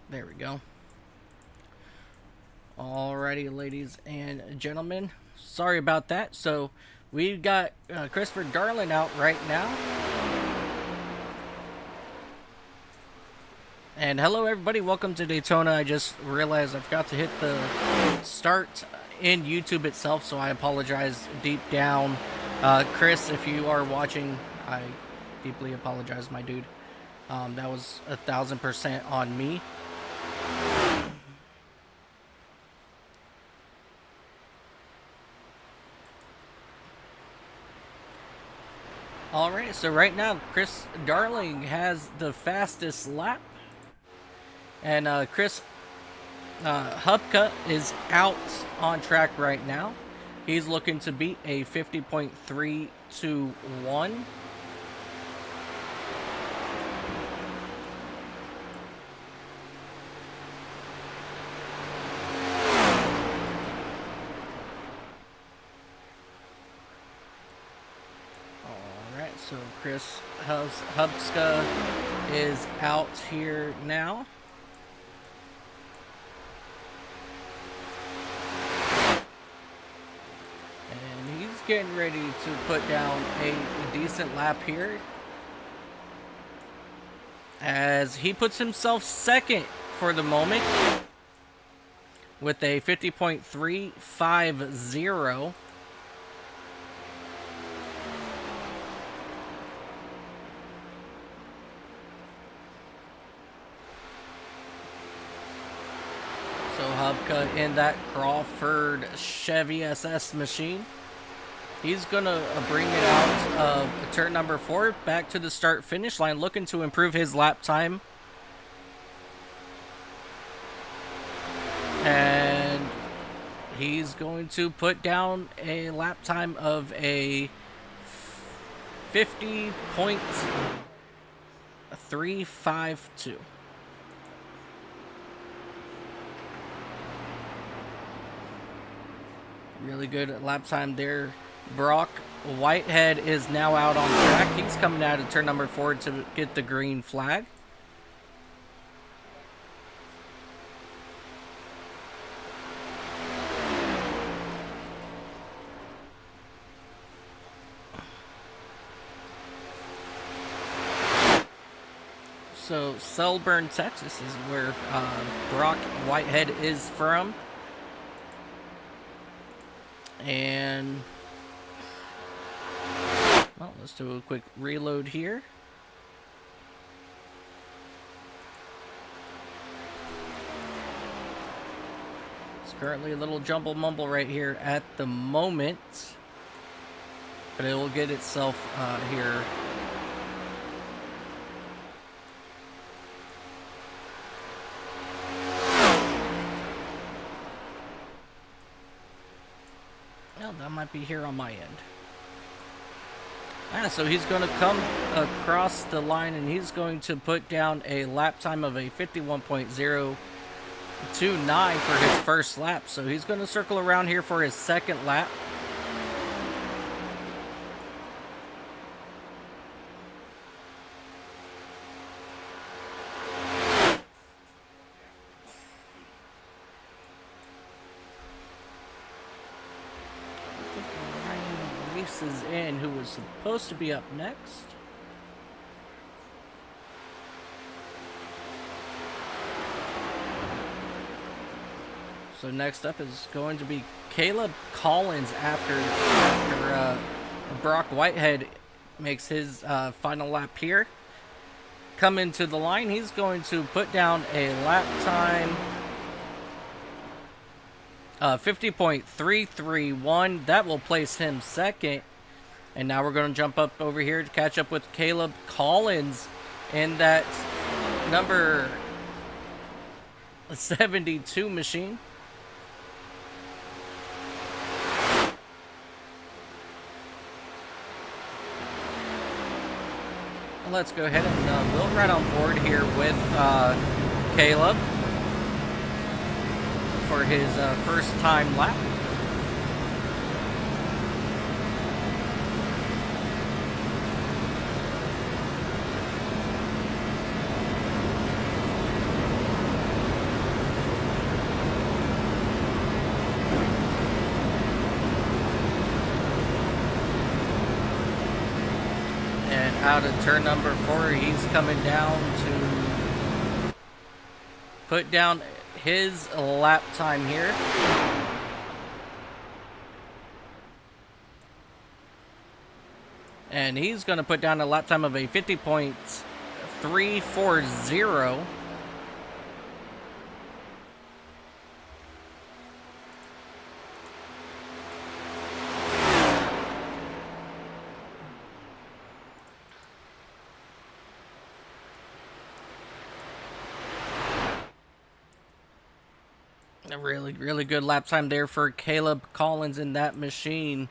There we go. Alrighty, ladies and gentlemen. Sorry about that. So, we got Christopher Darling out right now. And hello, everybody. Welcome to Daytona. I just realized I forgot to hit the start in YouTube itself, so I apologize deep down. Chris, if you are watching, I deeply apologize, my dude. That was 1000% on me. Alright, so right now, Chris Darling has the fastest lap. And Chris Hubka is out on track right now. He's looking to beat a 50.321. Alright, so Chris Hubska is out here now. Getting ready to put down a decent lap here as he puts himself second for the moment with a 50.350. So Hubka in that Crawford Chevy SS machine. He's going to bring it out of turn number 4 back to the start-finish line, looking to improve his lap time. And he's going to put down a lap time of a 50.352. Really good lap time there. Brock Whitehead is now out on track. He's coming out of turn number 4 to get the green flag. So Selburne, Texas is where Brock Whitehead is from. And well, let's do a quick reload here. It's currently a little jumble mumble right here at the moment, but it will get itself here. Well, that might be here on my end. So he's going to come across the line and he's going to put down a lap time of a 51.029 for his first lap. So he's going to circle around here for his second lap. Is in who was supposed to be up next. So next up is going to be Caleb Collins after Brock Whitehead makes his final lap here. Coming to the line, he's going to put down a lap time 50.331. That will place him second. And now we're going to jump up over here to catch up with Caleb Collins in that number 72 machine. Let's go ahead and we'll ride on board here with Caleb for his first time lap. out of turn number 4. He's coming down to put down his lap time here. And he's going to put down a lap time of a 50.340. A really good lap time there for Caleb Collins in that machine.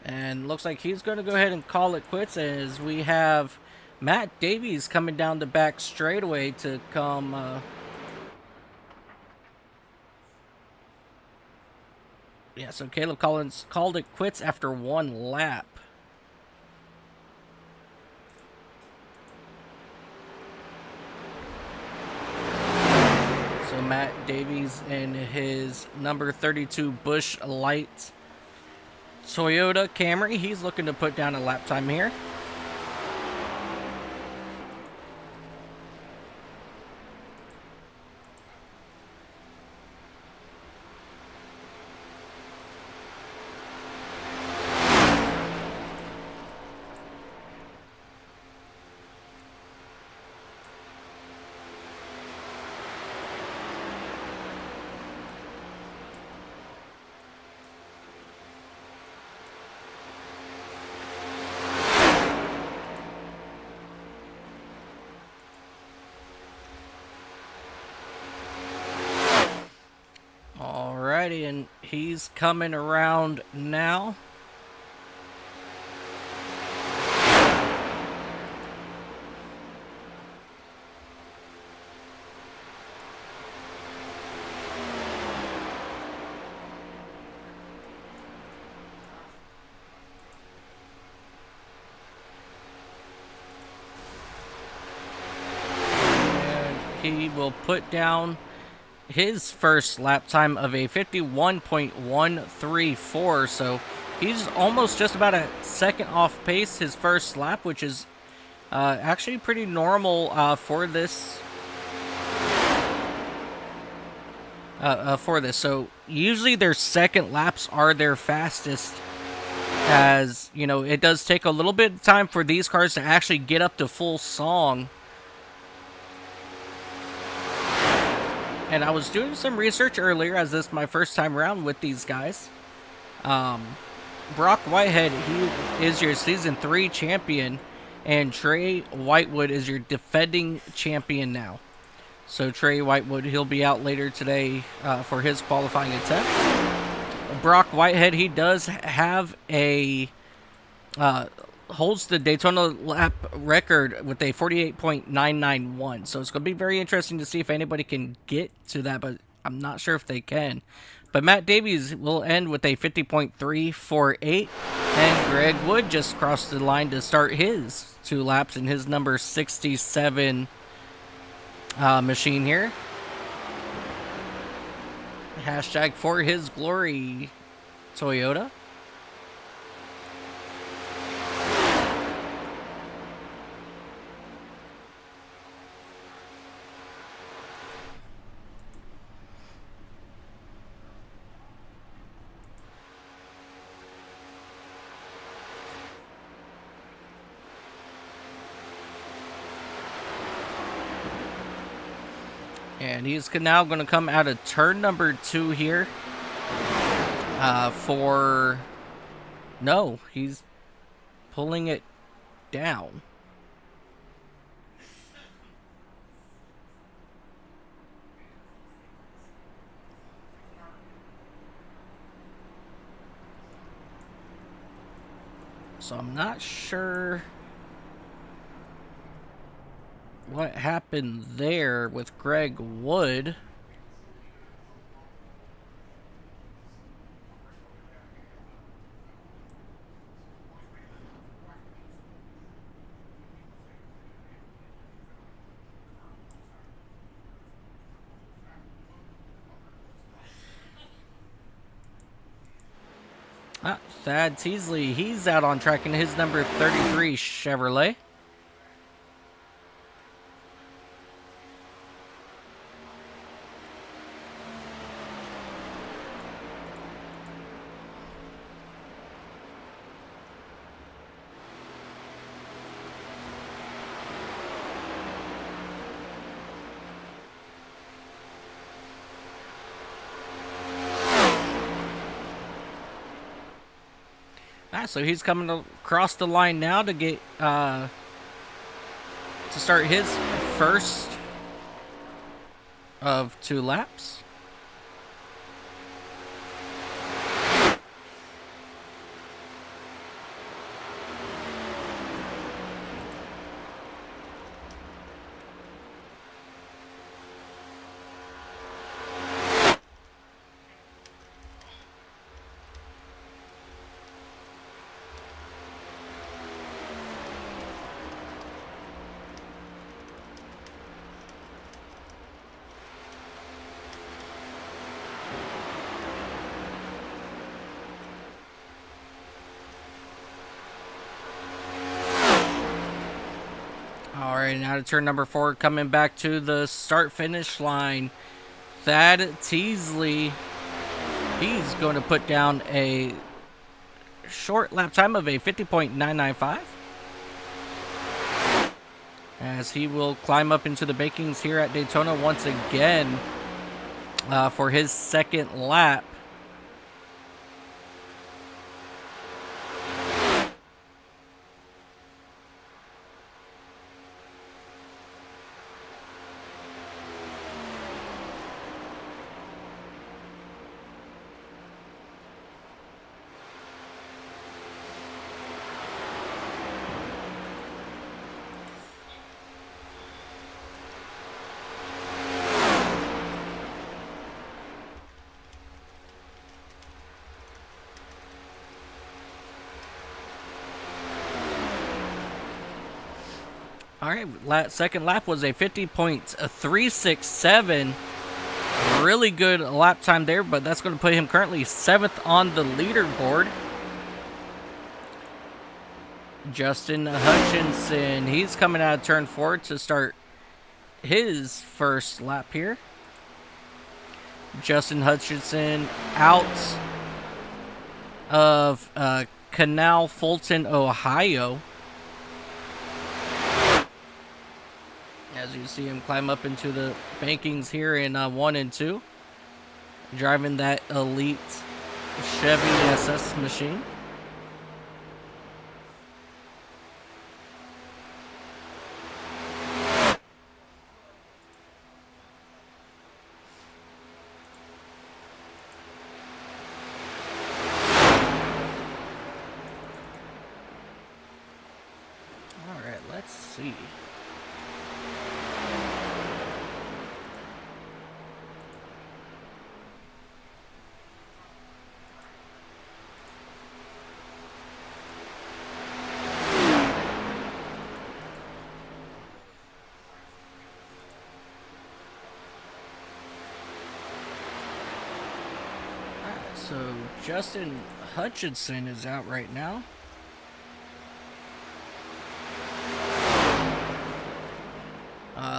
And looks like he's going to go ahead and call it quits as we have Matt Davies coming down the back straightaway to come. Yeah, so Caleb Collins called it quits after 1 lap. So Matt Davies in his number 32 Busch Light Toyota Camry, he's looking to put down a lap time here. Alrighty, and he's coming around now. And he will put down his first lap time of a 51.134, so he's almost just about a second off pace his first lap, which is actually pretty normal for this. So usually their second laps are their fastest, as you know, it does take a little bit of time for these cars to actually get up to full song. And I was doing some research earlier, as this is my first time around with these guys. Brock Whitehead, he is your Season 3 champion, and Trey Whitewood is your defending champion now. So Trey Whitewood, he'll be out later today for his qualifying attempt. Brock Whitehead, he does have a... holds the Daytona lap record with a 48.991. So it's going to be very interesting to see if anybody can get to that, but I'm not sure if they can. But Matt Davies will end with a 50.348. And Greg Wood just crossed the line to start his 2 laps in his number 67 machine here. Hashtag for his glory, Toyota. And he's now going to come out of turn number 2 here. No, he's pulling it down. So I'm not sure what happened there with Greg Wood. Thad Teasley, he's out on track in his number 33 Chevrolet. So he's coming across the line now to get to start his first of 2 laps. All right, now to turn number 4, coming back to the start-finish line. Thad Teasley, he's going to put down a short lap time of a 50.995. As he will climb up into the bakings here at Daytona once again for his second lap. All right, second lap was a 50.367. Really good lap time there, but that's going to put him currently 7th on the leaderboard. Justin Hutchinson, he's coming out of turn 4 to start his first lap here. Justin Hutchinson out of Canal Fulton, Ohio. As you see him climb up into the bankings here in 1 and 2. Driving that elite Chevy SS machine. All right, let's see. So Justin Hutchinson is out right now.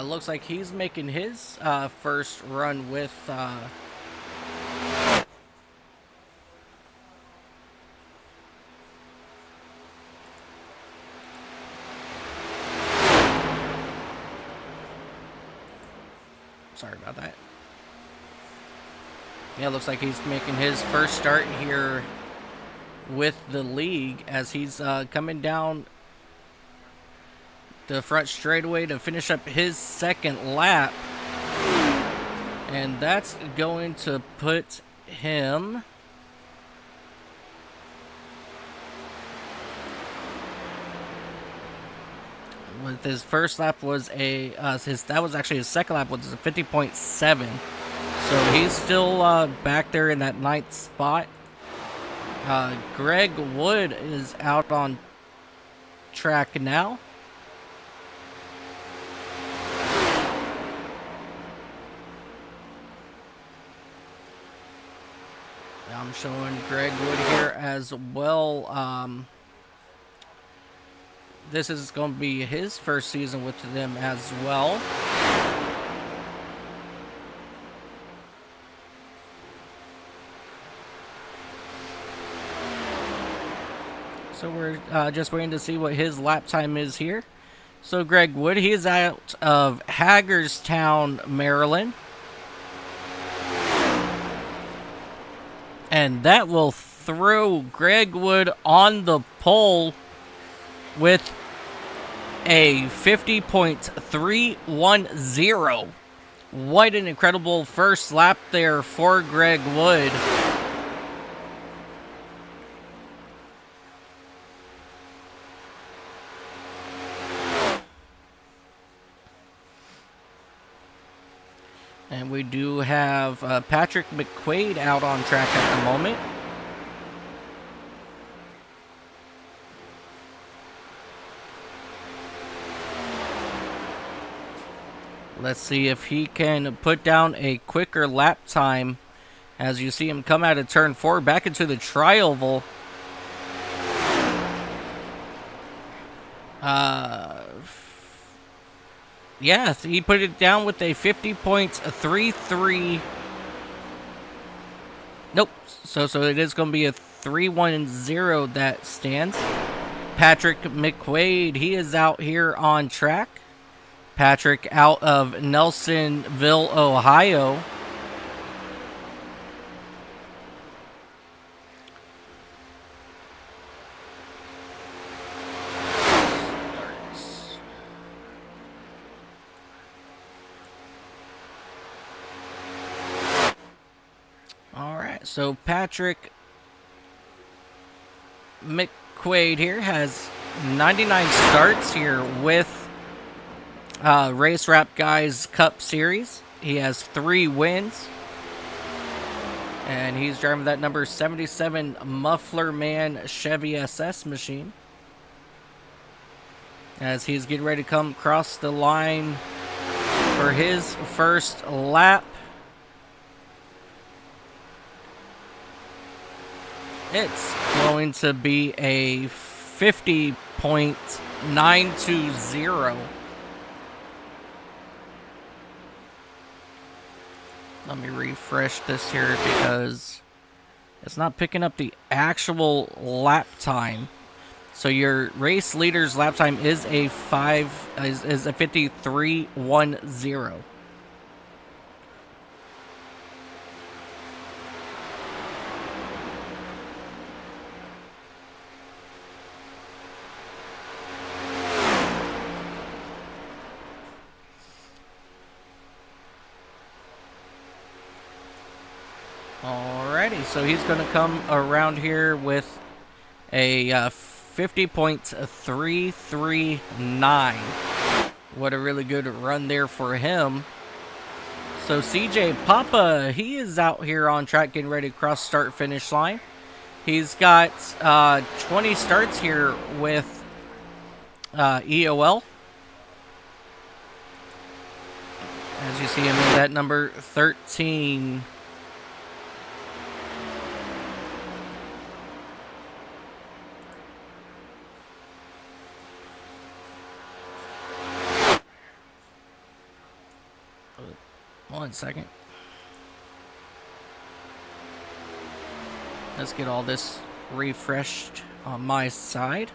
Looks like he's making his first run with sorry about that. Yeah, looks like he's making his first start here with the league as he's coming down the front straightaway to finish up his second lap. And that's going to put him with his first lap was a that was actually his second lap was a 50.7. So he's still back there in that 9th spot. Greg Wood is out on track now. I'm showing Greg Wood here as well. This is going to be his first season with them as well. So we're just waiting to see what his lap time is here. So Greg Wood, he is out of Hagerstown, Maryland. And that will throw Greg Wood on the pole with a 50.310. What an incredible first lap there for Greg Wood. And we do have Patrick McQuaid out on track at the moment. Let's see if he can put down a quicker lap time as you see him come out of turn 4 back into the tri-oval. Yeah, he put it down with a 50.33. Nope. So it is going to be a 310 that stands. Patrick McQuaid, he is out here on track. Patrick out of Nelsonville, Ohio. Alright, so Patrick McQuaid here has 99 starts here with Race Wrap Guys Cup Series. He has 3 wins. And he's driving that number 77 Muffler Man Chevy SS machine. As he's getting ready to come across the line for his first lap. It's going to be a 50.920. Let me refresh this here because it's not picking up the actual lap time. So your race leader's lap time is a 53.10. Alrighty, so he's going to come around here with a 50.339. What a really good run there for him. So CJ Papa, he is out here on track getting ready to cross start-finish line. He's got 20 starts here with EOL. As you see him in that number 13. One second. Let's get all this refreshed on my side.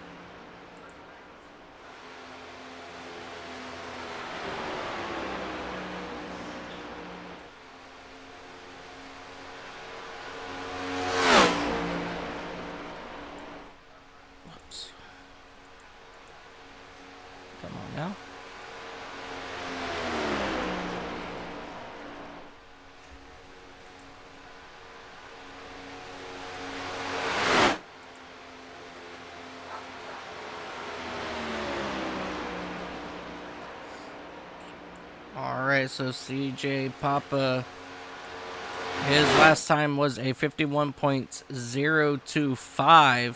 Whoops. Come on now. Alright, so CJ Papa, his last time was a 51.025.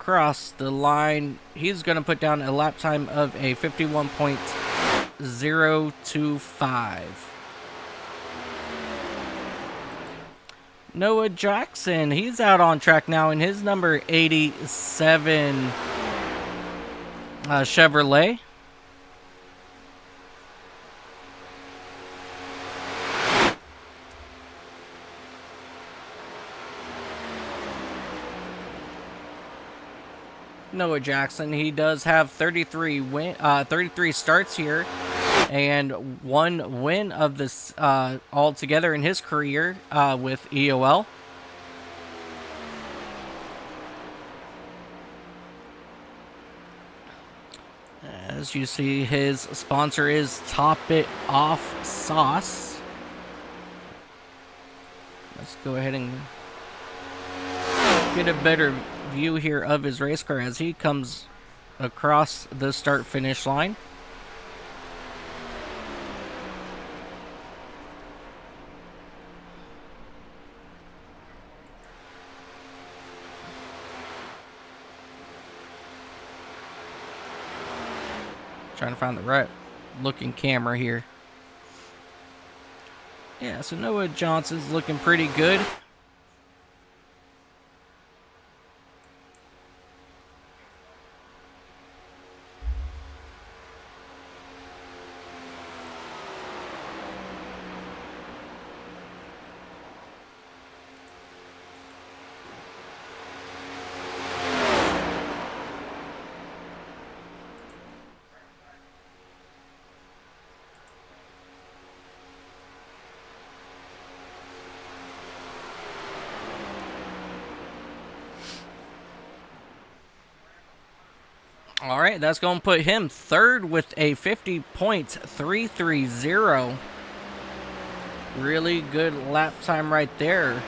across the line. He's going to put down a lap time of a 51.025. Noah Jackson, he's out on track now in his number 87 Chevrolet. Noah Jackson, he does have 33 starts here, and 1 win of this altogether in his career with EOL. As you see, his sponsor is Top It Off Sauce. Let's go ahead and get a better view here of his race car as he comes across the start-finish line. Trying to find the right looking camera here. Yeah, so Noah Johnson's looking pretty good. All right, that's going to put him third with a 50.330. Really good lap time right there.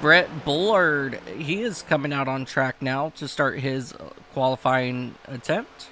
Brett Bullard, he is coming out on track now to start his qualifying attempt.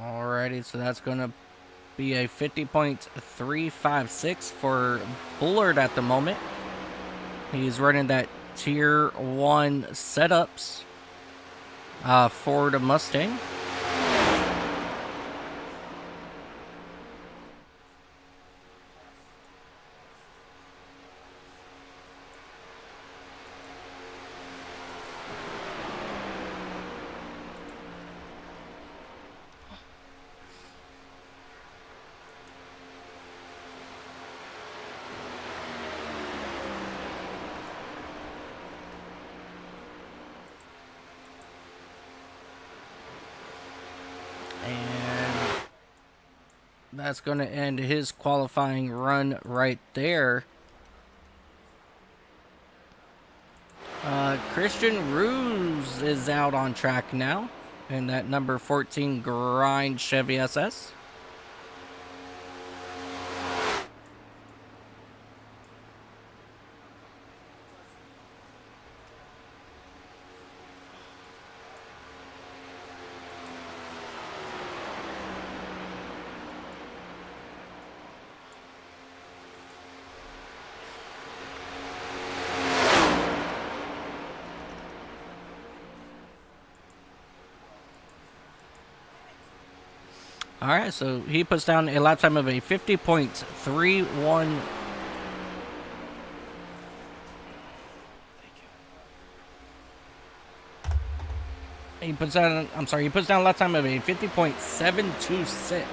Alrighty, so that's going to be a 50.356 for Bullard at the moment. He's running that Tier 1 setups for the Mustang. And that's going to end his qualifying run right there. Christian Ruse is out on track now in that number 14 Grind Chevy SS. All right, so he puts down a lap time of a 50.31. He puts down a lap time of a 50.726.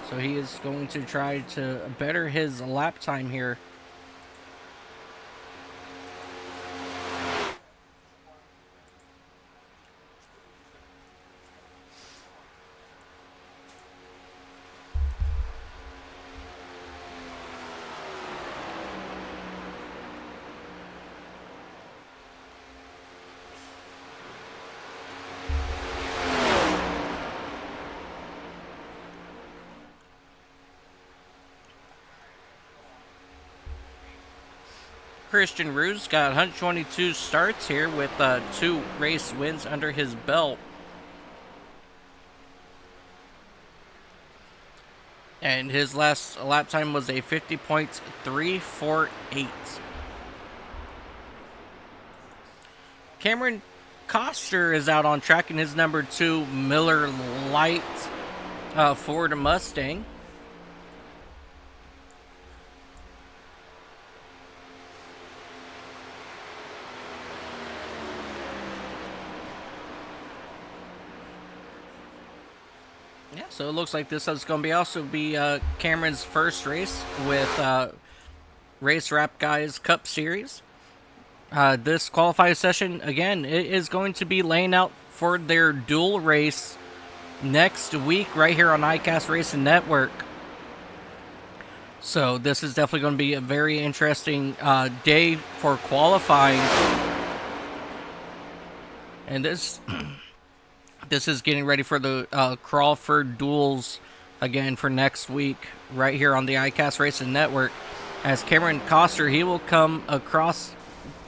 So he is going to try to better his lap time here. Christian Ruse got 122 starts here with 2 race wins under his belt. And his last lap time was a 50.348. Cameron Coster is out on track in his number 2 Miller Lite Ford Mustang. Yeah, so it looks like this is going to also be Cameron's first race with Race Wrap Guys Cup Series. This qualifying session, again, it is going to be laying out for their dual race next week right here on iCast Racing Network. So this is definitely going to be a very interesting day for qualifying. And this is getting ready for the Crawford Duels again for next week right here on the iCast Racing Network. As Cameron Coster, he will come across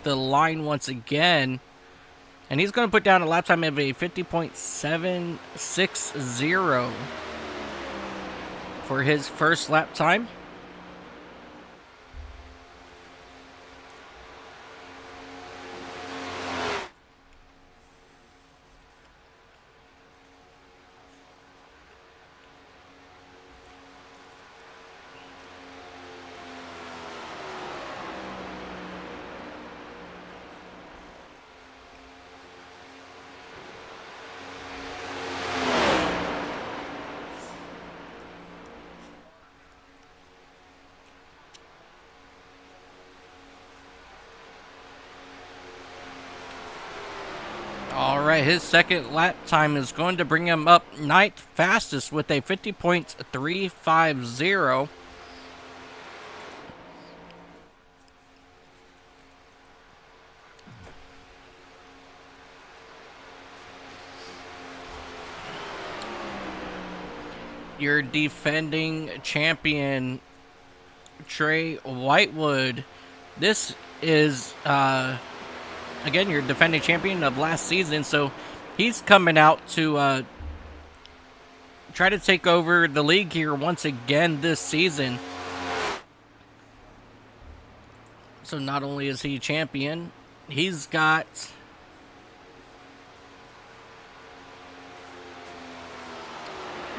the line once again, and he's going to put down a lap time of a 50.760 for his first lap time. All right, his second lap time is going to bring him up ninth fastest with a 50.350. Your defending champion, Trey Whitewood. This is again, your defending champion of last season, so he's coming out to try to take over the league here once again this season. So not only is he champion, he's got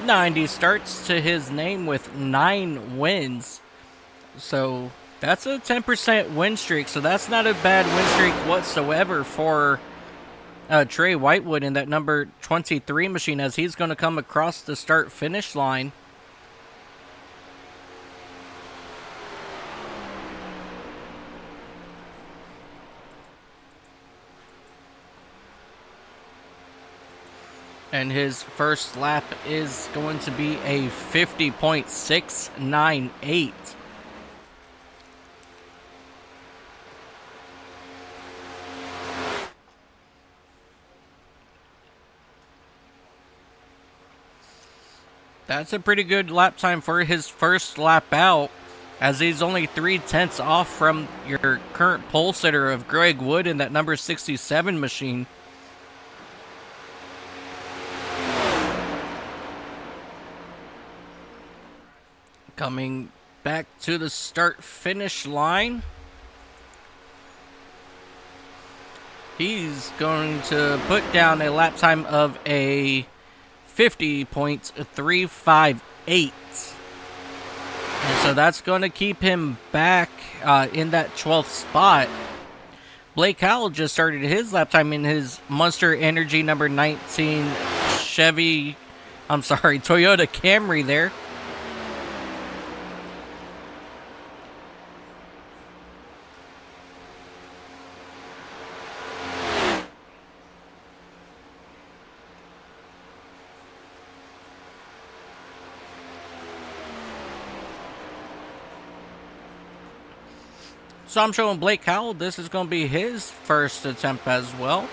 90 starts to his name with 9 wins. So that's a 10% win streak, so that's not a bad win streak whatsoever for Trey Whitewood in that number 23 machine, as he's going to come across the start-finish line. And his first lap is going to be a 50.698. That's a pretty good lap time for his first lap out, as he's only 0.3 off from your current pole sitter of Greg Wood in that number 67 machine. Coming back to the start-finish line, he's going to put down a lap time of a 50.358. And so that's going to keep him back in that 12th spot. Blake Howell just started his lap time in his Monster Energy number 19 Toyota Camry there. So I'm showing Blake Howell, this is going to be his first attempt as well.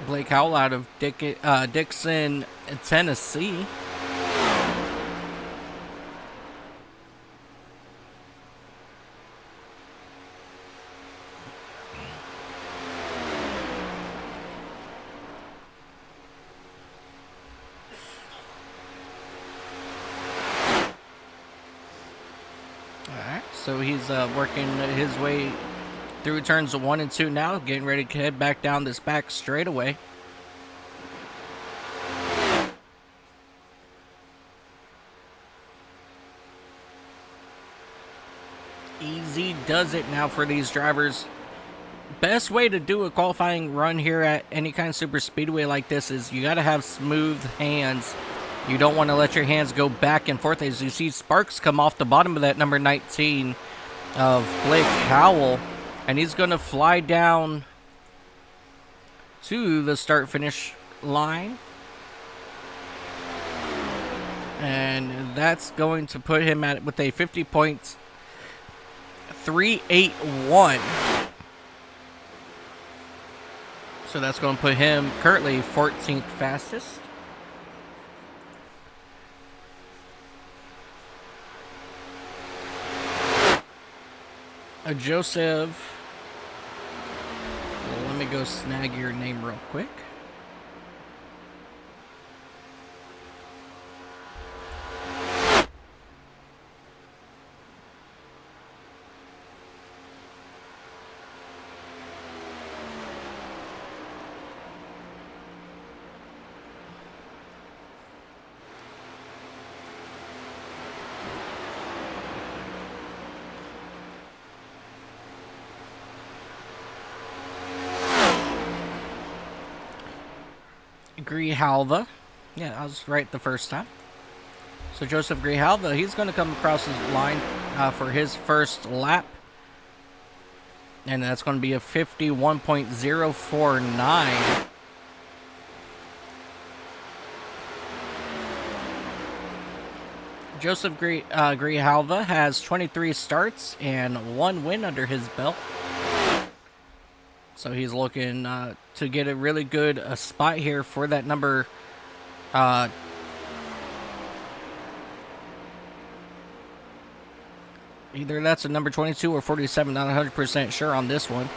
Blake Howell out of Dixon, Tennessee. So he's working his way through turns 1 and 2 now, getting ready to head back down this back straightaway. Easy does it now for these drivers. Best way to do a qualifying run here at any kind of super speedway like this is you got to have smooth hands. You don't want to let your hands go back and forth. As you see sparks come off the bottom of that number 19 of Blake Howell. And he's going to fly down to the start-finish line. And that's going to put him at with a 50.381. So that's going to put him currently 14th fastest. Joseph, well, let me go snag your name real quick. Grijalva. Yeah, I was right the first time. So Joseph Grijalva, he's going to come across his line for his first lap. And that's going to be a 51.049. Joseph Grijalva has 23 starts and 1 win under his belt. So he's looking to get a really good spot here for that number. Either that's a number 22 or 47. Not 100% sure on this one.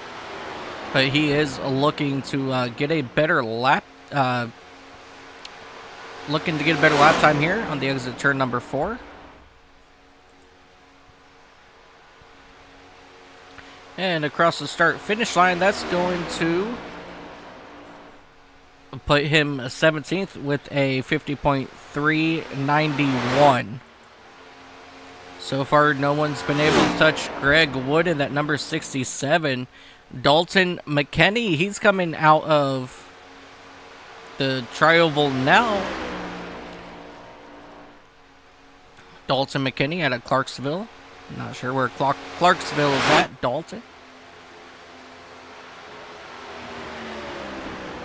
But he is looking to get a better lap. Looking to get a better lap time here on the exit turn number 4. And across the start-finish line, that's going to put him 17th with a 50.391. So far, no one's been able to touch Greg Wood in that number 67. Dalton McKinney, he's coming out of the Trioval now. Dalton McKinney out of Clarksville. Not sure where Clarksville is at, Dalton.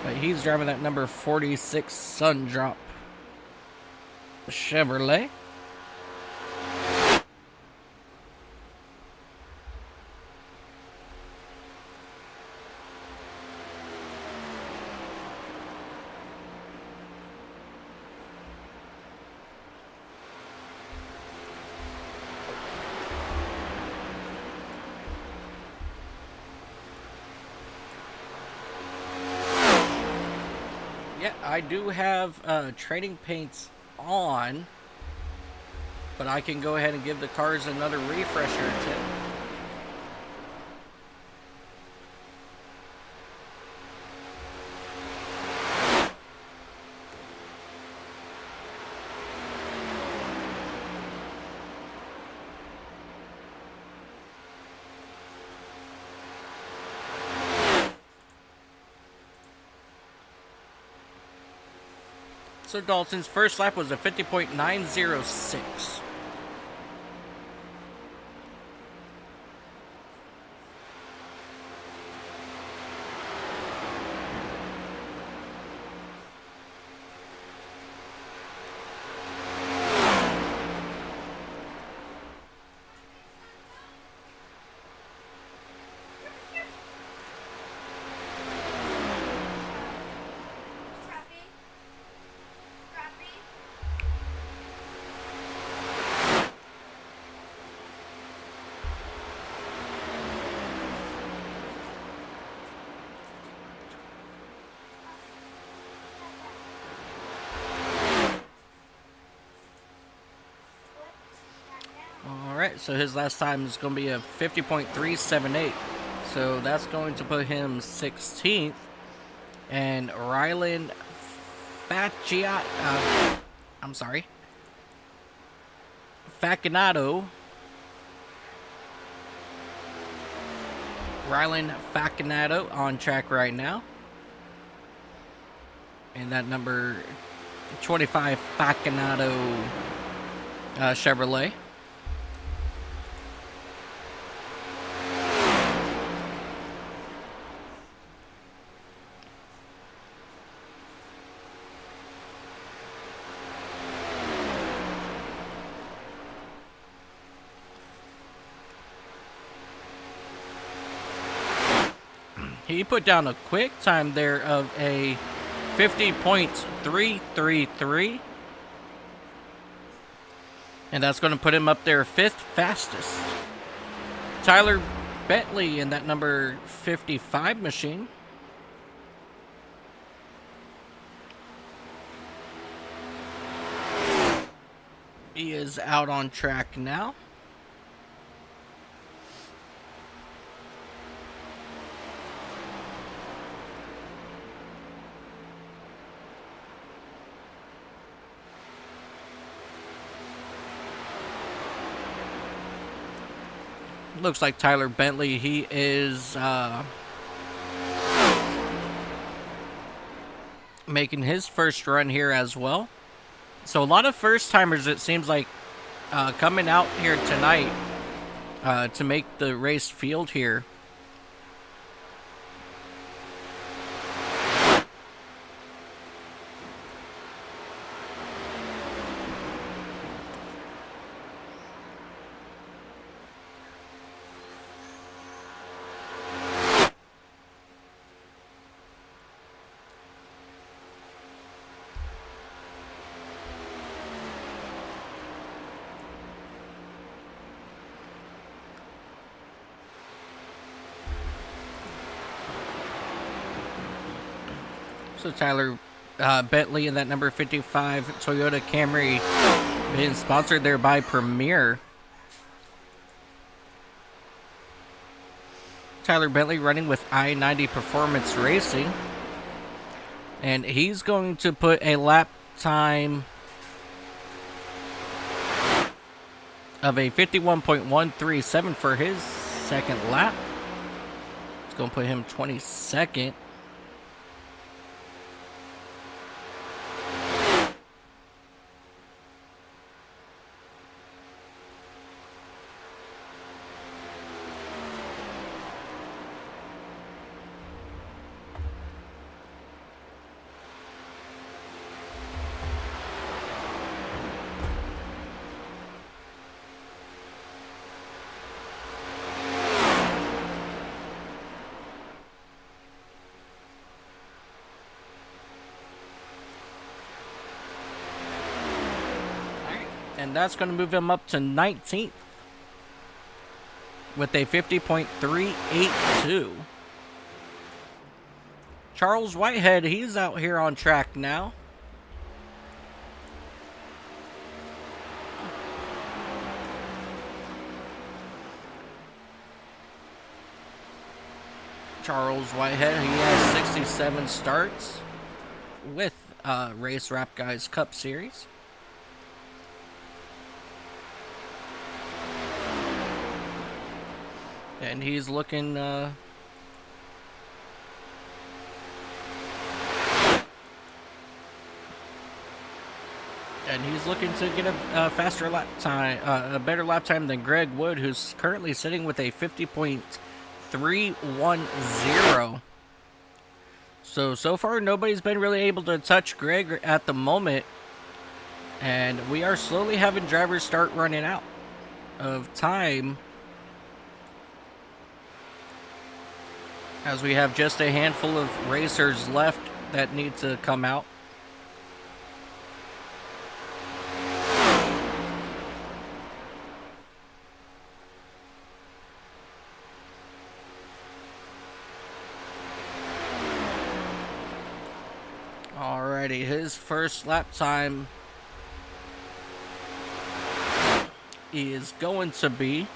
But he's driving that number 46 Sundrop Chevrolet. I do have training paints on, but I can go ahead and give the cars another refresher tip. So Dalton's first lap was a 50.906. Alright, so his last time is going to be a 50.378. So that's going to put him 16th. And Rylan Facinato. Rylan Facinato on track right now. And that number 25 Facinato Chevrolet. He put down a quick time there of a 50.333. And that's going to put him up there 5th fastest. Tyler Bentley in that number 55 machine. He is out on track now. Looks like Tyler Bentley, he is making his first run here as well. So a lot of first-timers, it seems like, coming out here tonight to make the race field here. So Tyler Bentley in that number 55 Toyota Camry, being sponsored there by Premier. Tyler Bentley running with I-90 Performance Racing. And he's going to put a lap time of a 51.137 for his second lap. It's going to put him 22nd. And that's going to move him up to 19th with a 50.382. Charles Whitehead, he's out here on track now. Charles Whitehead, he has 67 starts with Race Wrap Guys Cup Series. And he's looking And he's looking to get a faster lap time, a better lap time than Greg Wood, who's currently sitting with a 50.310. So far, nobody's been really able to touch Greg at the moment. And we are slowly having drivers start running out of time, as we have just a handful of racers left that need to come out. Alrighty, his first lap time is going to be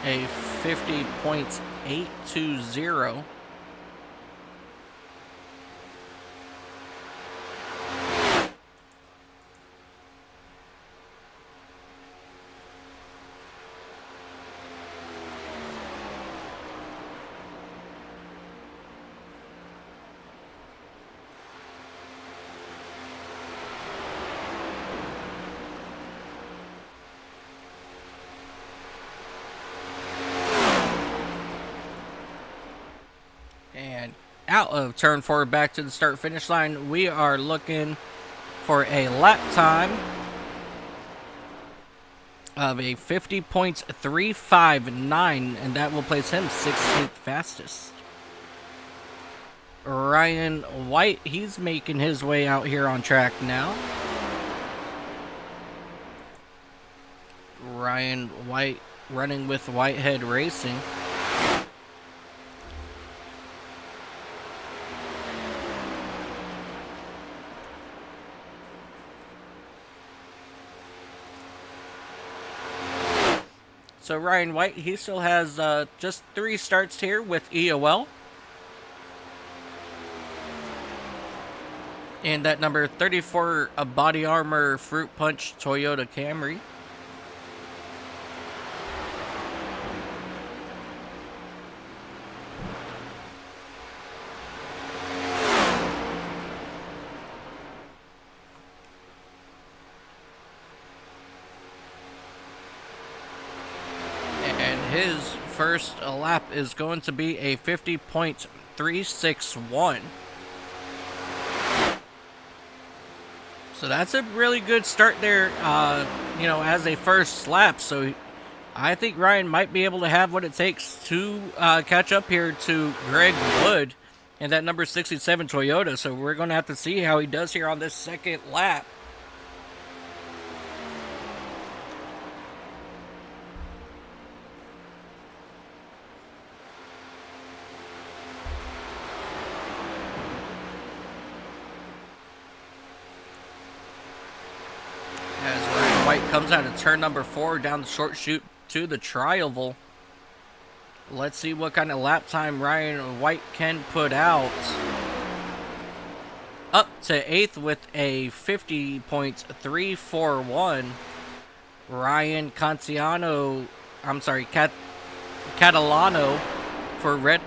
a 50.820. And out of turn 4, back to the start finish line, we are looking for a lap time of a 50.359, and that will place him 16th fastest. Ryan White, he's making his way out here on track now. Ryan White running with Whitehead Racing. So Ryan White, he still has just 3 starts here with EOL. And that number 34 body armor fruit punch Toyota Camry. His first lap is going to be a 50.361. So that's a really good start there, as a first lap. So I think Ryan might be able to have what it takes to catch up here to Greg Wood and that number 67 Toyota. So we're going to have to see how he does here on this second lap. White comes out of turn number 4 down the short chute to the tri-oval. Let's see what kind of lap time Ryan White can put out. Up to 8th with a 50.341. Ryan Catalano for Red.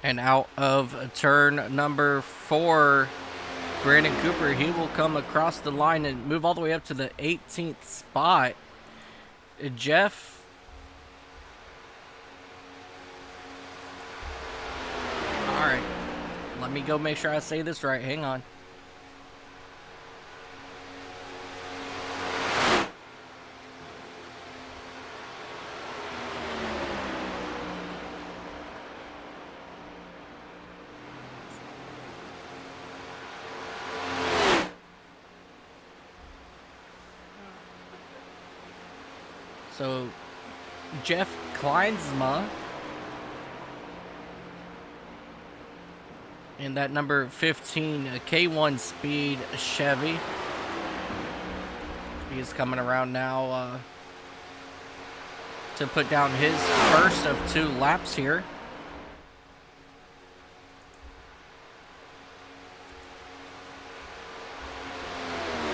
And out of turn number 4, Brandon Cooper, he will come across the line and move all the way up to the 18th spot. Jeff. All right. Let me go make sure I say this right. Hang on. So, Jeff Kleinsma in that number 15 K1 Speed Chevy. He's coming around now to put down his first of 2 laps here.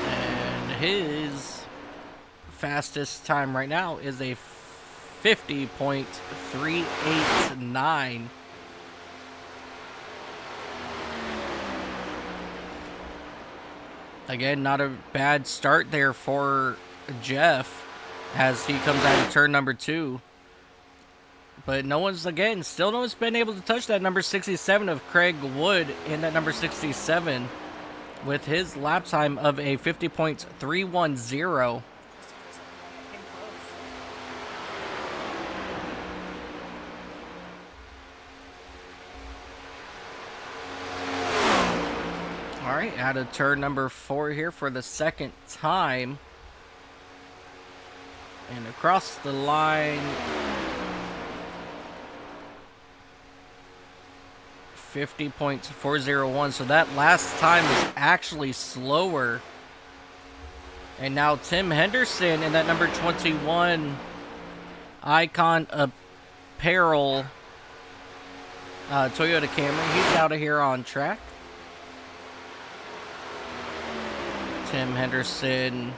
And his fastest time right now is a 50.389. Again, not a bad start there for Jeff as he comes out of turn number 2. But no one's, again, still no one's been able to touch that number 67 of Craig Wood in that number 67 with his lap time of a 50.310. All right, out of turn number 4 here for the second time. And across the line, 50.401. So that last time was actually slower. And now Tim Henderson in that number 21 Icon Apparel Toyota Camry. He's out of here on track. Tim Henderson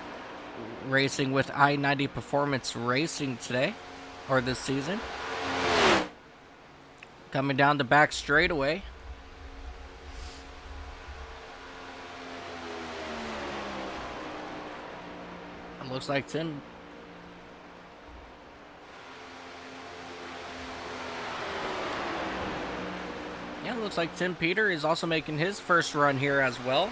racing with I-90 Performance Racing today, or this season. Coming down the back straightaway. It looks like Tim. Yeah, it looks like Tim Peter is also making his first run here as well,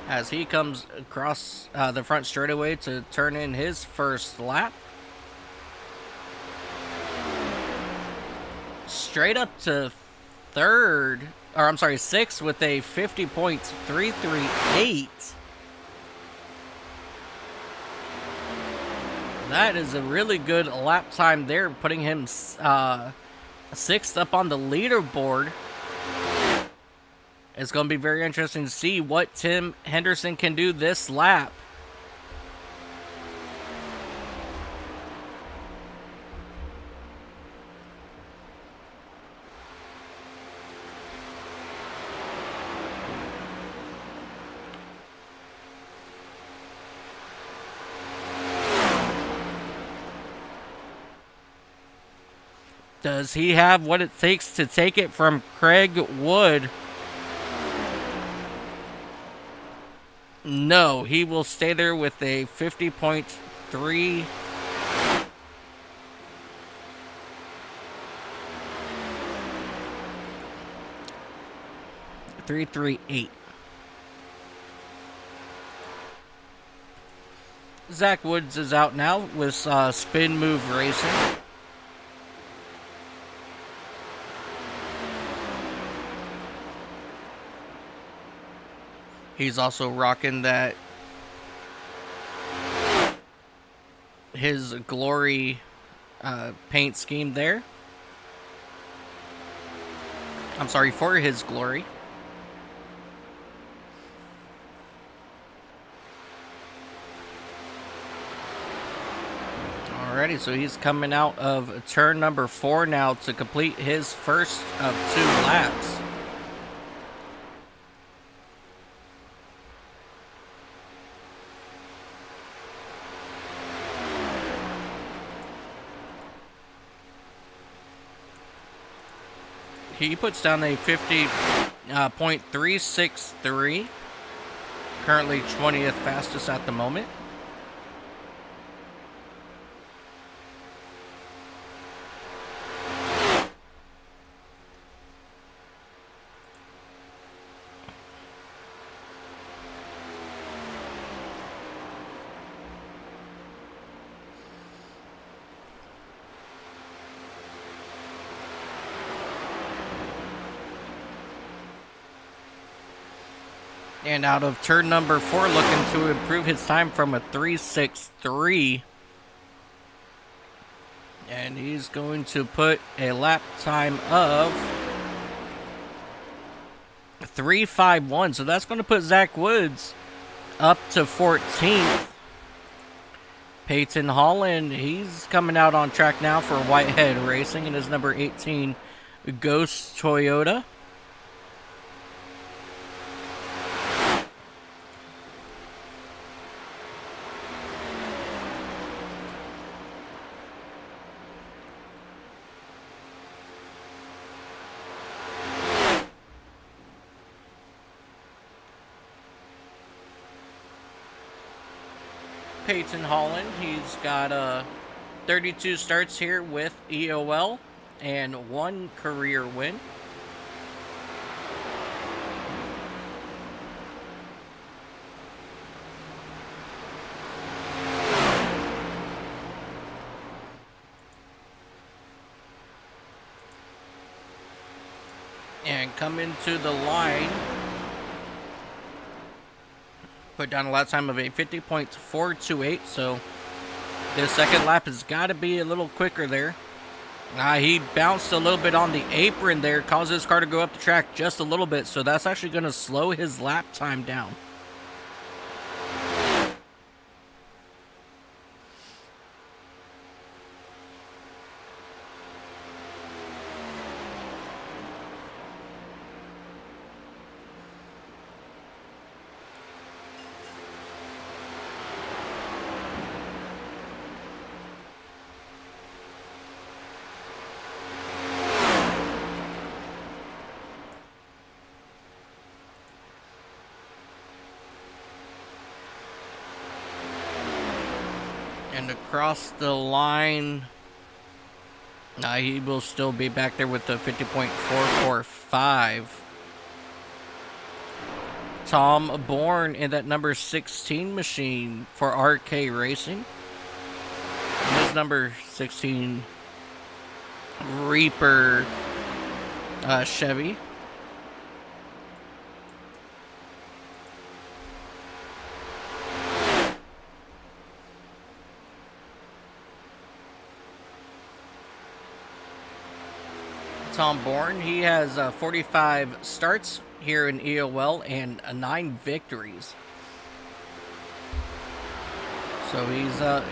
as he comes across the front straightaway to turn in his first lap. Straight up to sixth with a 50.338. That is a really good lap time there, putting him sixth up on the leaderboard. It's going to be very interesting to see what Tim Henderson can do this lap. Does he have what it takes to take it from Craig Wood? No, he will stay there with a 50.3. .338. Zach Woods is out now with Spin Move Racing. He's also rocking that his Glory paint scheme there. I'm sorry, for his Glory. Alrighty, so he's coming out of turn number 4 now to complete his first of 2 laps. He puts down a 50.363. Currently 20th fastest at the moment. And out of turn number 4, looking to improve his time from a 3.63. And he's going to put a lap time of 3.51. So that's going to put Zach Woods up to 14th. Peyton Holland, he's coming out on track now for Whitehead Racing in his number 18 Ghost Toyota. Peyton Holland, he's got 32 starts here with EOL and 1 career win. And coming to the line, put down a lap time of a 50.428, so this second lap has got to be a little quicker there. He bounced a little bit on the apron there, caused his car to go up the track just a little bit, so that's actually going to slow his lap time down. And across the line, he will still be back there with the 50.445. Tom Bourne in that number 16 machine for RK Racing. And his number 16 Reaper Chevy. Tom Bourne, he has 45 starts here in EOL and 9 victories. So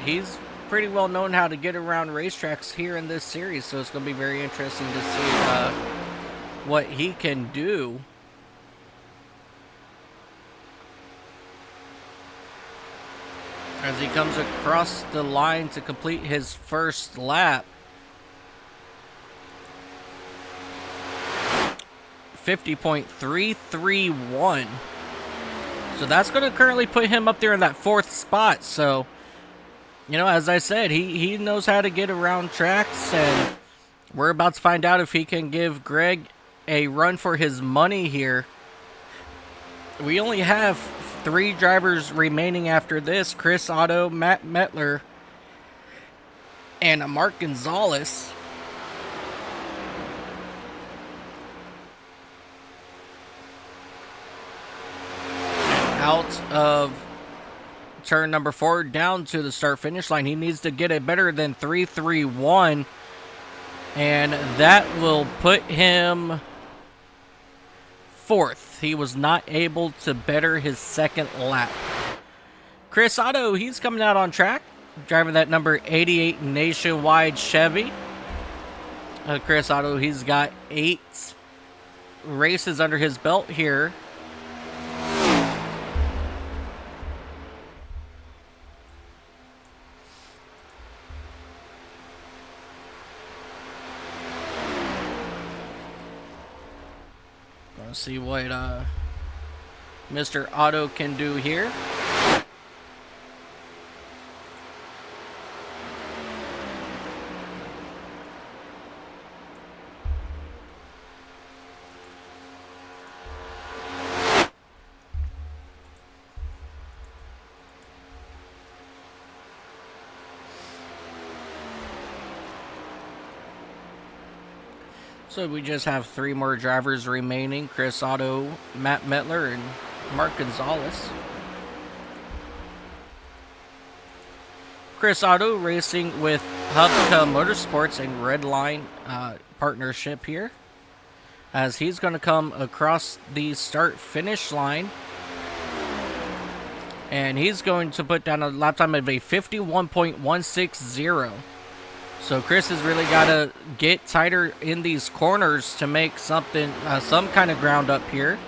he's pretty well known how to get around racetracks here in this series. So it's going to be very interesting to see what he can do. As he comes across the line to complete his first lap. 50.331. So that's going to currently put him up there in that 4th spot. So, you know, as I said, he knows how to get around tracks, and we're about to find out if he can give Greg a run for his money here. We only have 3 drivers remaining after this: Chris Otto, Matt Metler, and Mark Gonzalez. Out of turn number 4 down to the start finish line. He needs to get it better than 3.31, and that will put him 4th. He was not able to better his second lap. Chris Otto, he's coming out on track, driving that number 88 Nationwide Chevy. Chris Otto, he's got 8 races under his belt here. Let's see what Mr. Otto can do here. So we just have 3 more drivers remaining: Chris Otto, Matt Metler, and Mark Gonzalez. Chris Otto racing with Hubka Motorsports and Redline partnership here, as he's going to come across the start-finish line. And he's going to put down a lap time of a 51.160. So Chris has really got to get tighter in these corners to make something, some kind of ground up here.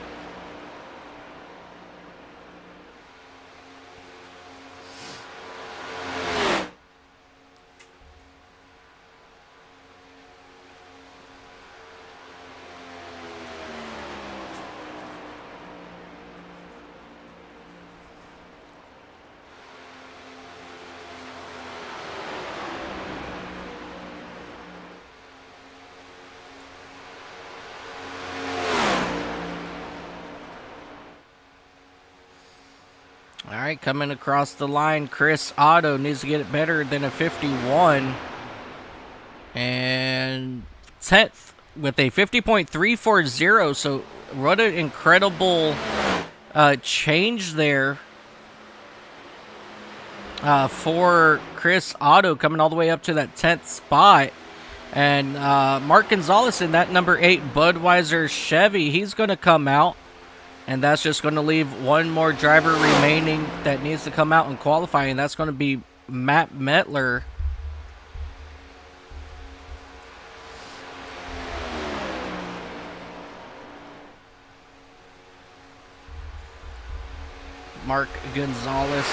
All right, coming across the line, Chris Otto needs to get it better than a 51. And 10th with a 50.340. So what an incredible change there for Chris Otto, coming all the way up to that 10th spot. And Mark Gonzalez in that number 8 Budweiser Chevy, he's going to come out. And that's just going to leave one more driver remaining that needs to come out and qualify, and that's going to be Matt Metler. Mark Gonzalez,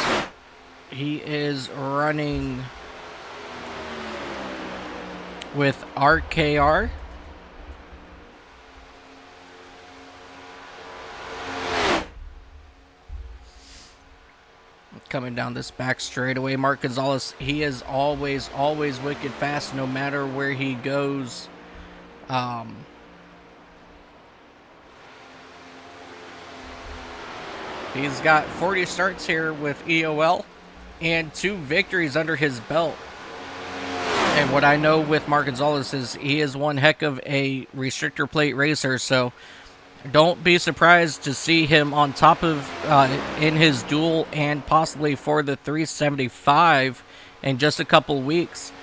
he is running with RKR. Coming down this back straightaway, Mark Gonzalez, he is always wicked fast no matter where he goes. He's got 40 starts here with EOL and 2 victories under his belt. And what I know with Mark Gonzalez is he is one heck of a restrictor plate racer, so don't be surprised to see him on top of in his duel and possibly for the 375 in just a couple weeks.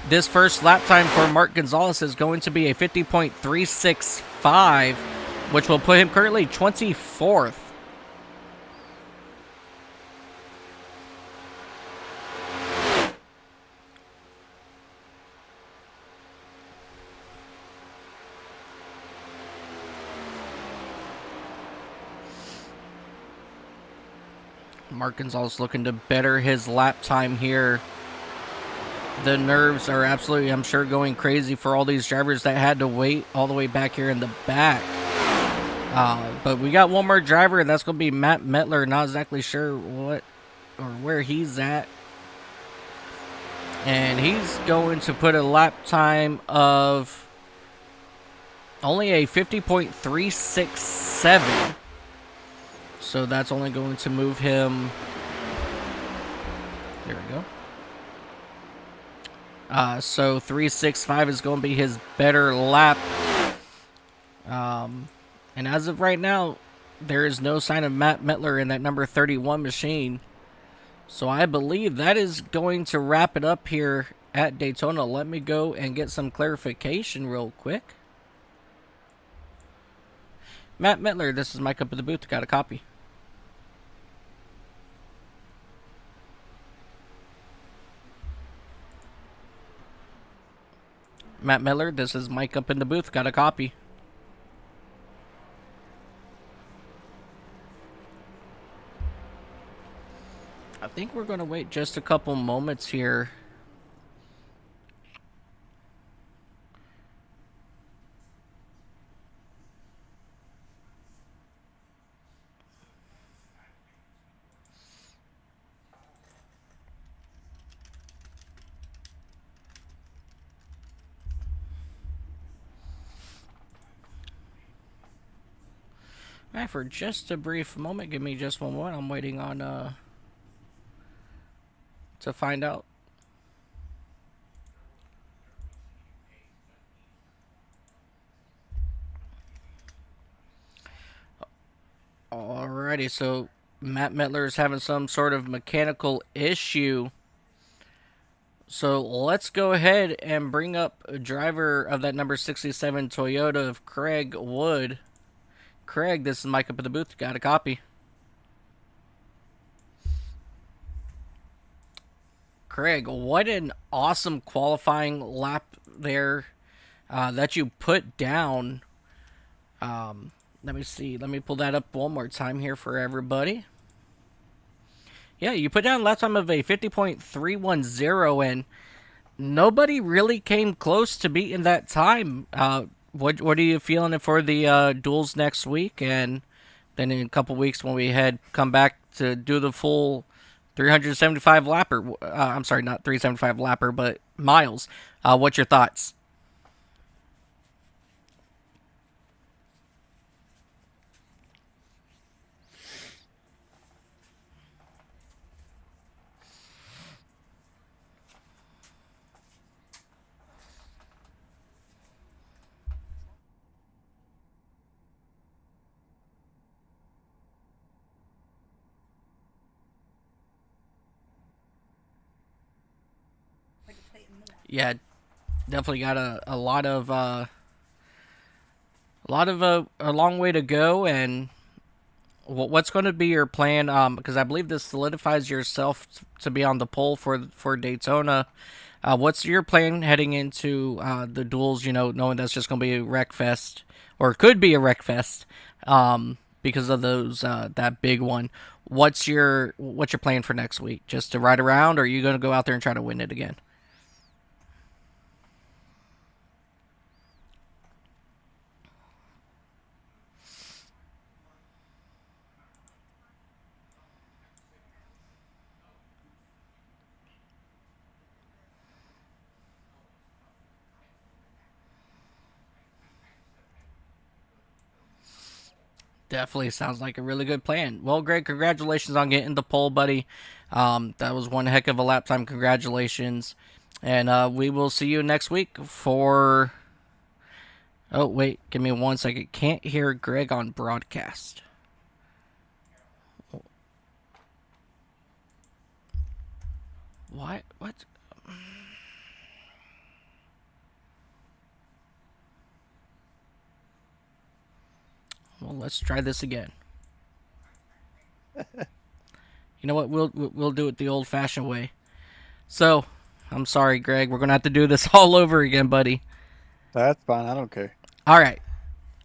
This first lap time for Mark Gonzalez is going to be a 50.365, which will put him currently 24th. Mark Gonzalez looking to better his lap time here. The nerves are absolutely, I'm sure, going crazy for all these drivers that had to wait all the way back here in the back. But we got one more driver, and that's going to be Matt Metler. Not exactly sure what or where he's at. And he's going to put a lap time of only a 50.367. So that's only going to move him. There we go. So 365 is going to be his better lap. And as of right now, there is no sign of Matt Metler in that number 31 machine. So I believe that is going to wrap it up here at Daytona. Let me go and get some clarification real quick. Matt Metler, this is Mike up at the booth. Got a copy. Matt Miller, this is Mike up in the booth. Got a copy. I think we're going to wait just a couple moments here. Alright, for just a brief moment, give me just one moment. I'm waiting on to find out. Alrighty, so Matt Mettler is having some sort of mechanical issue. So let's go ahead and bring up a driver of that number 67 Toyota of Craig Wood. Craig, this is Mike up at the booth. Got a copy. Craig, what an awesome qualifying lap there that you put down. Let me see. Let me pull that up one more time here for everybody. Yeah, you put down lap time of a 50.310, and nobody really came close to beating that time. What are you feeling for the duels next week, and then in a couple weeks when we come back to do the full 375 lapper? I'm sorry, not 375 lapper, but miles. What's your thoughts? Yeah, definitely got a lot of a long way to go. And what's going to be your plan? Because I believe this solidifies yourself to be on the pole for Daytona. What's your plan heading into the duels? You know, knowing that's just going to be a wreck fest, or could be a wreck fest, because of those that big one. What's your plan for next week? Just to ride around, or are you going to go out there and try to win it again? Definitely sounds like a really good plan. Well, Greg, congratulations on getting the pole, buddy. That was one heck of a lap time. Congratulations. And we will see you next week for. Oh, wait. Give me 1 second. Can't hear Greg on broadcast. What? What? Well, let's try this again. You know what? We'll do it the old-fashioned way. So, I'm sorry, Greg. We're gonna have to do this all over again, buddy. That's fine. I don't care. All right.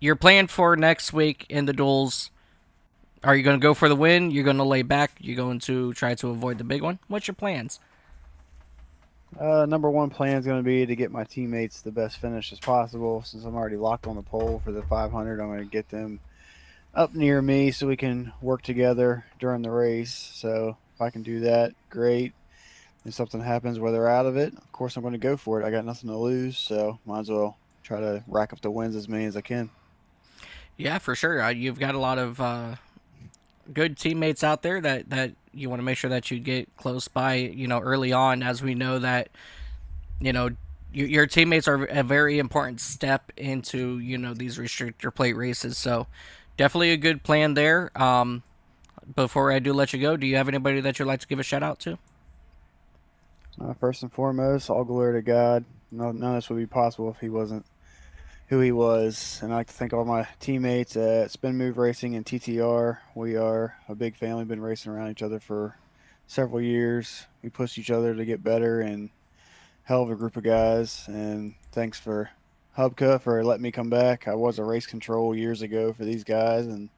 Your plan for next week in the duels. Are you going to go for the win? You're going to lay back? You're going to try to avoid the big one? What's your plans? Number one plan is going to be to get my teammates the best finish as possible. Since I'm already locked on the pole for the 500, I'm going to get them up near me so we can work together during the race. So if I can do that, great. If something happens where they're out of it, of course I'm going to go for it. I got nothing to lose, so might as well try to rack up the wins as many as I can. Yeah, for sure. You've got a lot of good teammates out there that you want to make sure that you get close by, early on, as we know that, you know, your teammates are a very important step into, these restrictor plate races. So definitely a good plan there. Before I do let you go, do you have anybody that you'd like to give a shout out to? First and foremost, all glory to God. None of this would be possible if He wasn't who He was. And I'd like to thank all my teammates at Spin Move Racing and TTR. We are a big family, been racing around each other for several years. We push each other to get better, and hell of a group of guys. And thanks for Hubka for letting me come back. I was a race control years ago for these guys, and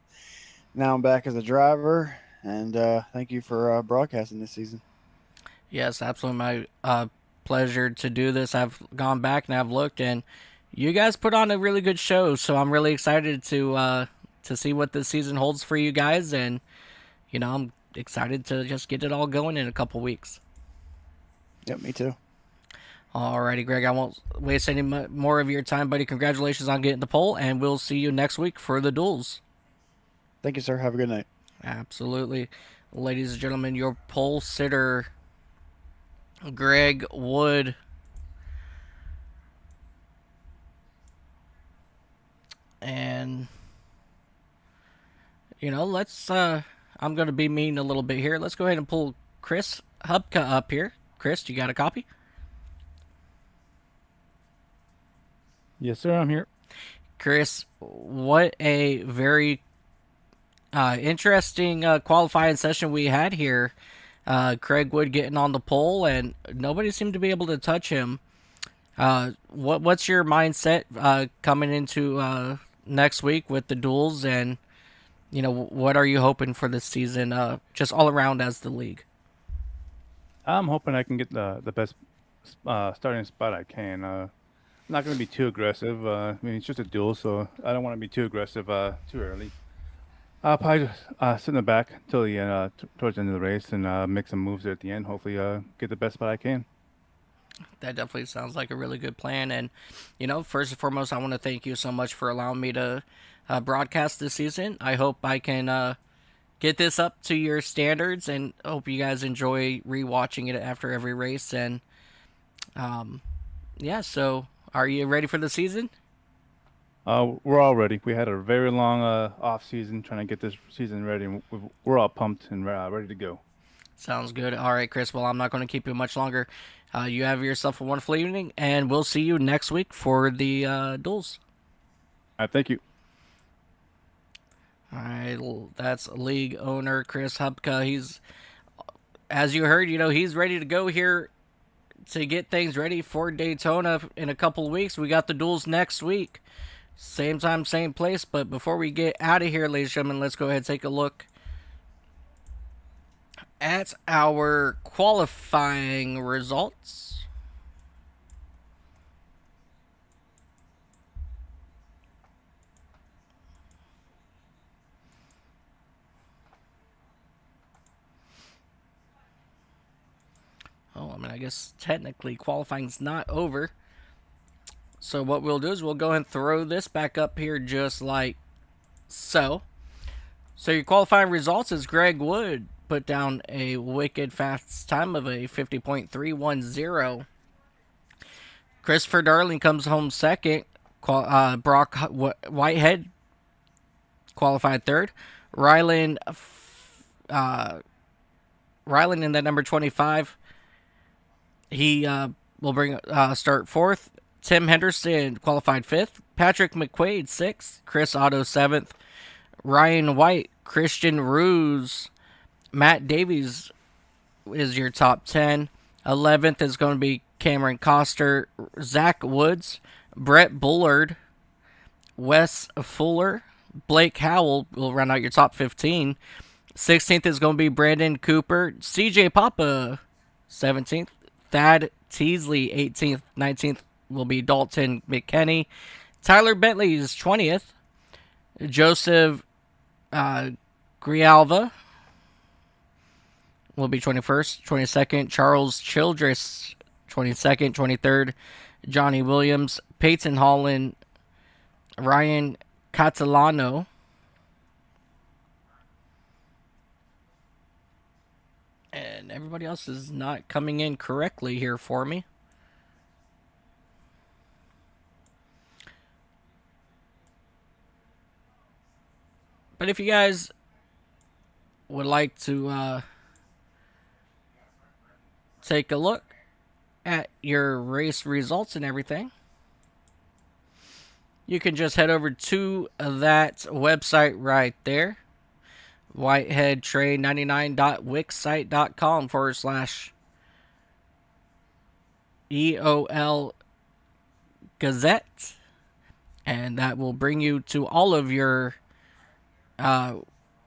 now I'm back as a driver. And thank you for broadcasting this season. Yes, absolutely. My pleasure to do this. I've gone back and I've looked, and you guys put on a really good show. So I'm really excited to see what this season holds for you guys, and I'm excited to just get it all going in a couple weeks. Yep, me too. Alrighty, Greg. I won't waste any more of your time, buddy. Congratulations on getting the pole, and we'll see you next week for the duels. Thank you, sir. Have a good night. Absolutely. Ladies and gentlemen, your pole sitter, Greg Wood. And, let's, I'm going to be mean a little bit here. Let's go ahead and pull Chris Hubka up here. Chris, you got a copy? Yes, sir. I'm here. Chris, what a very interesting qualifying session we had here. Craig Wood getting on the pole, and nobody seemed to be able to touch him. What's your mindset coming into next week with the duels, and what are you hoping for this season, just all around as the league? I'm hoping I can get the best starting spot I can. I'm not going to be too aggressive. I mean, it's just a duel, so I don't want to be too aggressive too early. I'll probably just sit in the back until the end, towards the end of the race, and make some moves there at the end. Hopefully, get the best spot I can. That definitely sounds like a really good plan. And, first and foremost, I want to thank you so much for allowing me to broadcast this season. I hope I can get this up to your standards, and hope you guys enjoy rewatching it after every race. And, yeah, so are you ready for the season? We're all ready. We had a very long off season trying to get this season ready, and we're all pumped and ready to go. Sounds good. All right, Chris. Well, I'm not going to keep you much longer. You have yourself a wonderful evening, and we'll see you next week for the duels. All right, thank you. All right, that's league owner Chris Hubka. He's, as you heard, he's ready to go here to get things ready for Daytona in a couple of weeks. We got the duels next week. Same time, same place. But before we get out of here, ladies and gentlemen, let's go ahead and take a look at our qualifying results. Oh, I guess technically qualifying's not over. So what we'll do is we'll go ahead and throw this back up here just like so. So your qualifying results is Greg Wood put down a wicked fast time of a 50.310. Christopher Darling comes home second. Brock Whitehead qualified third. Rylan in that number 25. He will start fourth. Tim Henderson qualified fifth. Patrick McQuaid sixth. Chris Otto seventh. Ryan White, Christian Ruse, Matt Davies is your top 10. 11th is going to be Cameron Coster, Zach Woods, Brett Bullard, Wes Fuller, Blake Howell will round out your top 15. 16th is going to be Brandon Cooper, CJ Papa, 17th. Thad Teasley, 18th. 19th will be Dalton McKenney. Tyler Bentley is 20th. Joseph Grialva will be 21st. 22nd, Charles Childress, 22nd. 23rd, Johnny Williams. Peyton Holland, Ryan Catalano. And everybody else is not coming in correctly here for me. But if you guys would like to take a look at your race results and everything, you can just head over to that website right there. whiteheadtrade99.wixsite.com/EOL Gazette. And that will bring you to all of your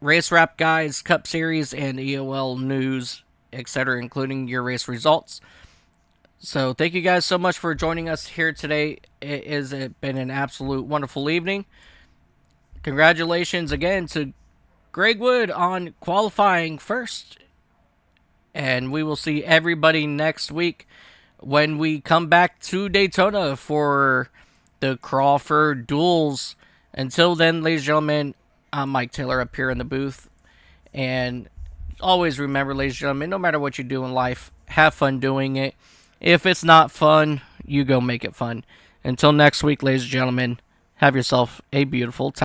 race wrap guides, Cup Series, and EOL news, etc., including your race results. So thank you guys so much for joining us here today. It has been an absolute wonderful evening. Congratulations again to Greg Wood on qualifying first. And we will see everybody next week when we come back to Daytona for the Crawford Duels. Until then, ladies and gentlemen, I'm Mike Taylor up here in the booth. And always remember, ladies and gentlemen, no matter what you do in life, have fun doing it. If it's not fun, you go make it fun. Until next week, ladies and gentlemen, have yourself a beautiful time.